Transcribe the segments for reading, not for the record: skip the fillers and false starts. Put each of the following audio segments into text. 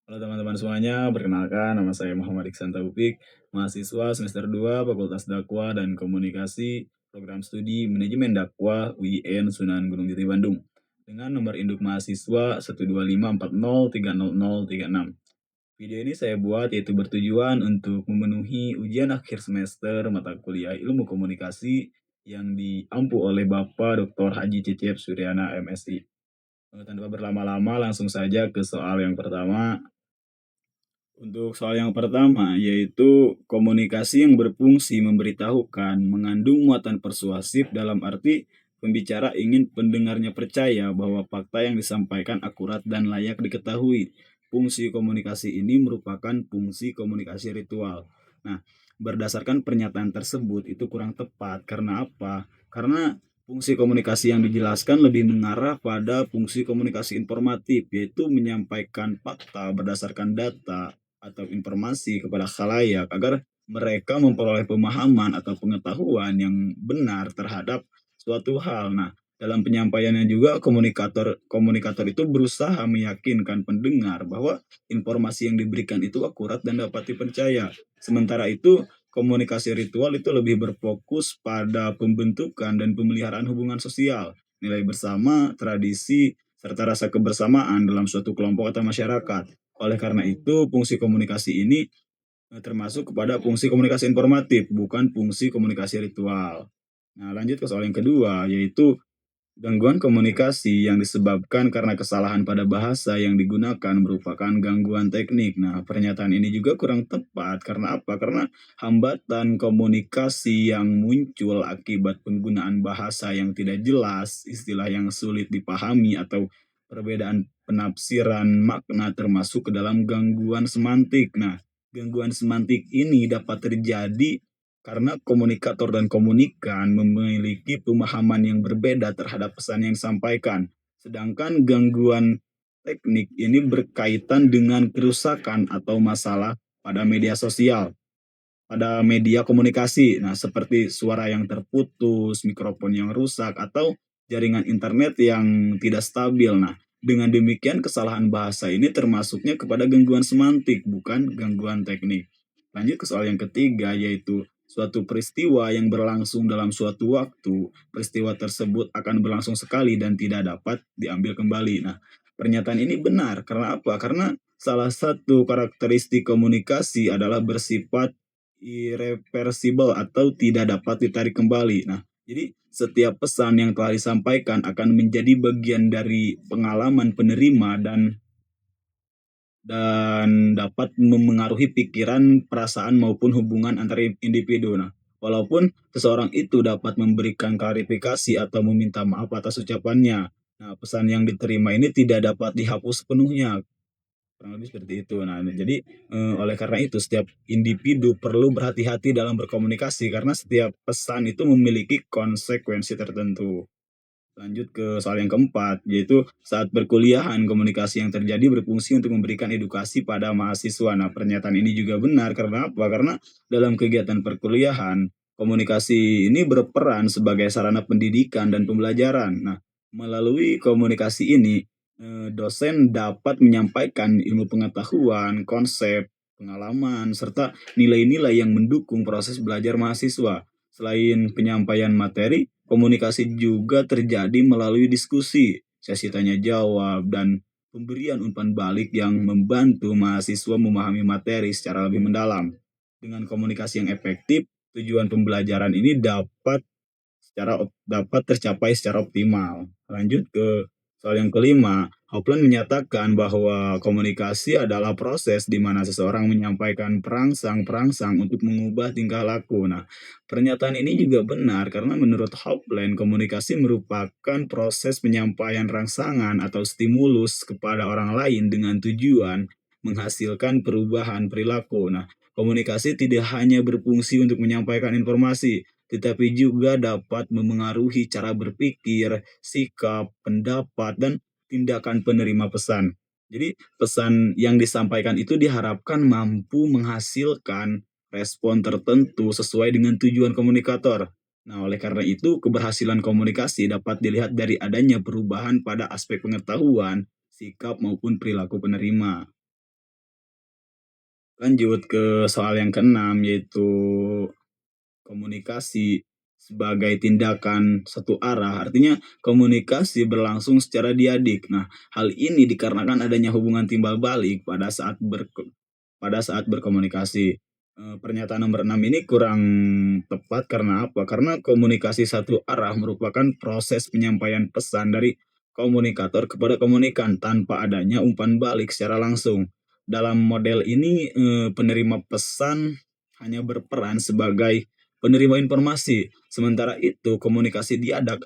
Halo teman-teman semuanya, perkenalkan nama saya Muhammad Iksan Taufik, mahasiswa semester 2 Fakultas Dakwah dan Komunikasi, Program Studi Manajemen Dakwah UIN Sunan Gunung Jati Bandung, dengan nomor induk mahasiswa 12540300036. Video ini saya buat yaitu bertujuan untuk memenuhi ujian akhir semester mata kuliah Ilmu Komunikasi yang diampu oleh Bapak Dr. Haji Cecep Suryana MSI. Tanpa berlama-lama langsung saja ke soal yang pertama. Untuk soal yang pertama, yaitu komunikasi yang berfungsi memberitahukan mengandung muatan persuasif dalam arti pembicara ingin pendengarnya percaya bahwa fakta yang disampaikan akurat dan layak diketahui. Fungsi komunikasi ini merupakan fungsi komunikasi ritual. Nah, berdasarkan pernyataan tersebut itu kurang tepat. Karena apa? Karena fungsi komunikasi yang dijelaskan lebih mengarah pada fungsi komunikasi informatif, yaitu menyampaikan fakta berdasarkan data atau informasi kepada khalayak agar mereka memperoleh pemahaman atau pengetahuan yang benar terhadap suatu hal. Nah, dalam penyampaiannya juga komunikator komunikator itu berusaha meyakinkan pendengar bahwa informasi yang diberikan itu akurat dan dapat dipercaya. Sementara itu, komunikasi ritual itu lebih berfokus pada pembentukan dan pemeliharaan hubungan sosial, nilai bersama, tradisi, serta rasa kebersamaan dalam suatu kelompok atau masyarakat. Oleh karena itu, fungsi komunikasi ini termasuk kepada fungsi komunikasi informatif, bukan fungsi komunikasi ritual. Nah, lanjut ke soal yang kedua, yaitu gangguan komunikasi yang disebabkan karena kesalahan pada bahasa yang digunakan merupakan gangguan teknik. Nah, pernyataan ini juga kurang tepat karena apa? Karena hambatan komunikasi yang muncul akibat penggunaan bahasa yang tidak jelas, istilah yang sulit dipahami, atau perbedaan penafsiran makna termasuk ke dalam gangguan semantik. Nah, gangguan semantik ini dapat terjadi karena komunikator dan komunikan memiliki pemahaman yang berbeda terhadap pesan yang disampaikan. Sedangkan gangguan teknik ini berkaitan dengan kerusakan atau masalah pada media sosial, pada media komunikasi. Nah, seperti suara yang terputus, mikrofon yang rusak, atau jaringan internet yang tidak stabil. Nah, dengan demikian kesalahan bahasa ini termasuknya kepada gangguan semantik, bukan gangguan teknik. Lanjut ke soal yang ketiga, yaitu suatu peristiwa yang berlangsung dalam suatu waktu, peristiwa tersebut akan berlangsung sekali dan tidak dapat diambil kembali. Nah, pernyataan ini benar karena apa? Karena salah satu karakteristik komunikasi adalah bersifat irreversible atau tidak dapat ditarik kembali. Nah, jadi setiap pesan yang telah disampaikan akan menjadi bagian dari pengalaman penerima dan dapat memengaruhi pikiran, perasaan maupun hubungan antar individu. Nah, walaupun seseorang itu dapat memberikan klarifikasi atau meminta maaf atas ucapannya, nah pesan yang diterima ini tidak dapat dihapus sepenuhnya. Kurang lebih seperti itu. Nah, jadi, oleh karena itu setiap individu perlu berhati-hati dalam berkomunikasi karena setiap pesan itu memiliki konsekuensi tertentu. Lanjut ke soal yang keempat, yaitu saat perkuliahan komunikasi yang terjadi berfungsi untuk memberikan edukasi pada mahasiswa. Nah, pernyataan ini juga benar karena apa? Karena dalam kegiatan perkuliahan, komunikasi ini berperan sebagai sarana pendidikan dan pembelajaran. Nah, melalui komunikasi ini, dosen dapat menyampaikan ilmu pengetahuan, konsep, pengalaman, serta nilai-nilai yang mendukung proses belajar mahasiswa. Selain penyampaian materi, komunikasi juga terjadi melalui diskusi, sesi tanya jawab, dan pemberian umpan balik yang membantu mahasiswa memahami materi secara lebih mendalam. Dengan komunikasi yang efektif, tujuan pembelajaran ini dapat tercapai secara optimal. Lanjut ke soal yang kelima, Hopland menyatakan bahwa komunikasi adalah proses di mana seseorang menyampaikan perangsang-perangsang untuk mengubah tingkah laku. Nah, pernyataan ini juga benar karena menurut Hopland, komunikasi merupakan proses penyampaian rangsangan atau stimulus kepada orang lain dengan tujuan menghasilkan perubahan perilaku. Nah, komunikasi tidak hanya berfungsi untuk menyampaikan informasi, tetapi juga dapat memengaruhi cara berpikir, sikap, pendapat, dan tindakan penerima pesan. Jadi, pesan yang disampaikan itu diharapkan mampu menghasilkan respon tertentu sesuai dengan tujuan komunikator. Nah, oleh karena itu, keberhasilan komunikasi dapat dilihat dari adanya perubahan pada aspek pengetahuan, sikap, maupun perilaku penerima. Lanjut ke soal yang keenam, yaitu komunikasi sebagai tindakan satu arah, artinya komunikasi berlangsung secara diadik. Nah, hal ini dikarenakan adanya hubungan timbal balik pada saat berkomunikasi. Pernyataan nomor 6 ini kurang tepat karena apa? Karena komunikasi satu arah merupakan proses penyampaian pesan dari komunikator kepada komunikan tanpa adanya umpan balik secara langsung. Dalam model ini, penerima pesan hanya berperan sebagai penerima informasi. Sementara itu komunikasi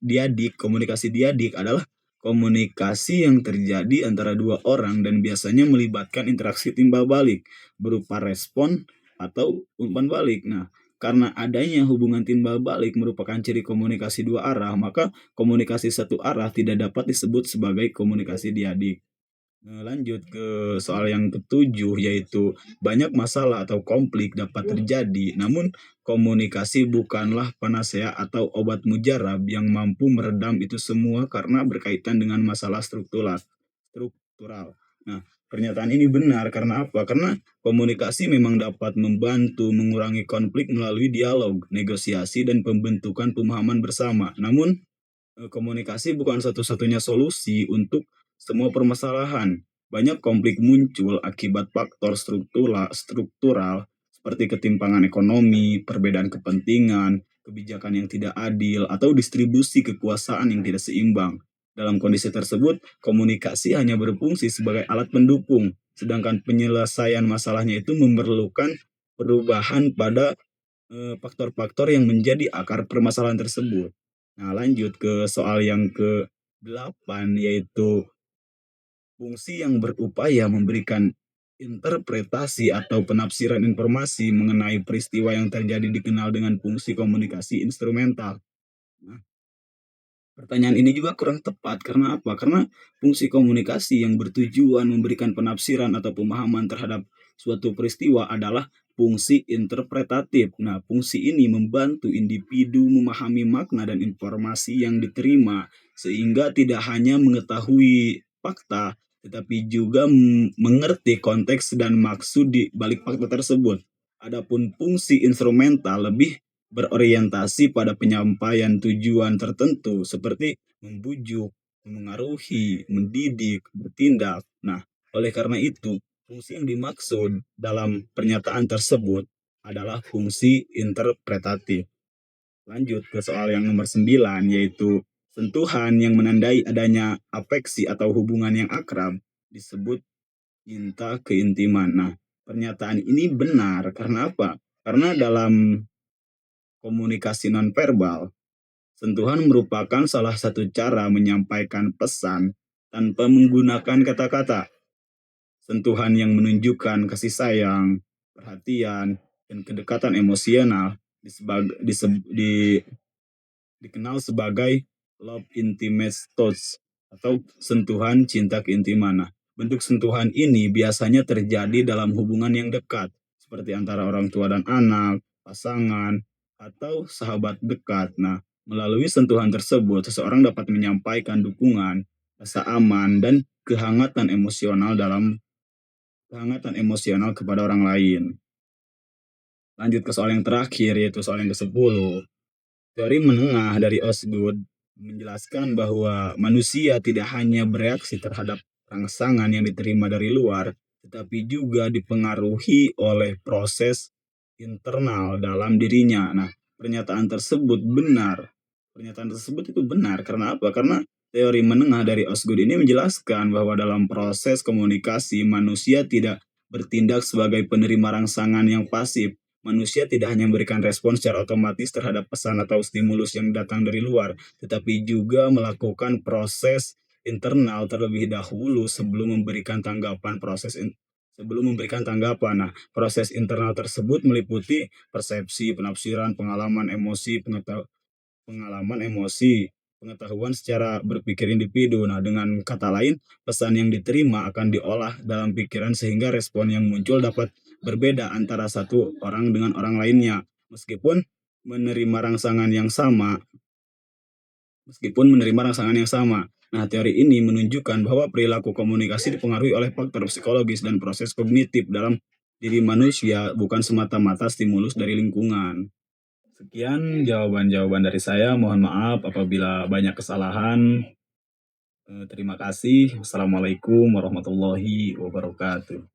diadik adalah komunikasi yang terjadi antara dua orang dan biasanya melibatkan interaksi timbal balik berupa respon atau umpan balik. Nah, karena adanya hubungan timbal balik merupakan ciri komunikasi dua arah, maka komunikasi satu arah tidak dapat disebut sebagai komunikasi diadik. Lanjut ke soal yang ketujuh, yaitu banyak masalah atau konflik dapat terjadi, namun komunikasi bukanlah panacea atau obat mujarab yang mampu meredam itu semua karena berkaitan dengan masalah struktural. Nah, pernyataan ini benar karena apa? Karena komunikasi memang dapat membantu mengurangi konflik melalui dialog, negosiasi, dan pembentukan pemahaman bersama. Namun, komunikasi bukan satu-satunya solusi untuk semua permasalahan. Banyak konflik muncul akibat faktor struktural seperti ketimpangan ekonomi, perbedaan kepentingan, kebijakan yang tidak adil, atau distribusi kekuasaan yang tidak seimbang. Dalam kondisi tersebut, komunikasi hanya berfungsi sebagai alat pendukung, sedangkan penyelesaian masalahnya itu memerlukan perubahan pada faktor-faktor yang menjadi akar permasalahan tersebut. Nah, lanjut ke soal yang ke-8, yaitu fungsi yang berupaya memberikan interpretasi atau penafsiran informasi mengenai peristiwa yang terjadi dikenal dengan fungsi komunikasi instrumental. Nah, pertanyaan ini juga kurang tepat karena apa? Karena fungsi komunikasi yang bertujuan memberikan penafsiran atau pemahaman terhadap suatu peristiwa adalah fungsi interpretatif. Nah, fungsi ini membantu individu memahami makna dan informasi yang diterima sehingga tidak hanya mengetahui fakta tetapi juga mengerti konteks dan maksud di balik fakta tersebut. Adapun fungsi instrumental lebih berorientasi pada penyampaian tujuan tertentu seperti membujuk, memengaruhi, mendidik, bertindak. Nah, oleh karena itu, fungsi yang dimaksud dalam pernyataan tersebut adalah fungsi interpretatif. Lanjut ke soal yang nomor 9, yaitu sentuhan yang menandai adanya afeksi atau hubungan yang akrab disebut cinta keintiman. Nah, pernyataan ini benar karena apa? Karena dalam komunikasi nonverbal, sentuhan merupakan salah satu cara menyampaikan pesan tanpa menggunakan kata-kata. Sentuhan yang menunjukkan kasih sayang, perhatian, dan kedekatan emosional dikenal sebagai love intimate touch atau sentuhan cinta keintiman. Nah, bentuk sentuhan ini biasanya terjadi dalam hubungan yang dekat, seperti antara orang tua dan anak, pasangan, atau sahabat dekat. Nah, melalui sentuhan tersebut, seseorang dapat menyampaikan dukungan, rasa aman, dan kehangatan emosional kepada orang lain. Lanjut ke soal yang terakhir, yaitu soal yang ke-10. Teori menengah dari Osgood menjelaskan bahwa manusia tidak hanya bereaksi terhadap rangsangan yang diterima dari luar, tetapi juga dipengaruhi oleh proses internal dalam dirinya. Nah, pernyataan tersebut benar. Pernyataan tersebut itu benar karena apa? Karena teori menengah dari Osgood ini menjelaskan bahwa dalam proses komunikasi manusia tidak bertindak sebagai penerima rangsangan yang pasif. Manusia tidak hanya memberikan respon secara otomatis terhadap pesan atau stimulus yang datang dari luar, tetapi juga melakukan proses internal terlebih dahulu sebelum memberikan tanggapan. Nah, proses internal tersebut meliputi persepsi, penafsiran, pengetahuan secara berpikir individu. Nah, dengan kata lain, pesan yang diterima akan diolah dalam pikiran sehingga respon yang muncul dapat berbeda antara satu orang dengan orang lainnya. Menerima rangsangan yang sama, meskipun menerima rangsangan yang sama. Nah, teori ini menunjukkan bahwa perilaku komunikasi dipengaruhi oleh faktor psikologis dan proses kognitif dalam diri manusia, bukan semata-mata stimulus dari lingkungan. Sekian jawaban-jawaban dari saya. Mohon maaf apabila banyak kesalahan. Terima kasih. Wassalamualaikum warahmatullahi wabarakatuh.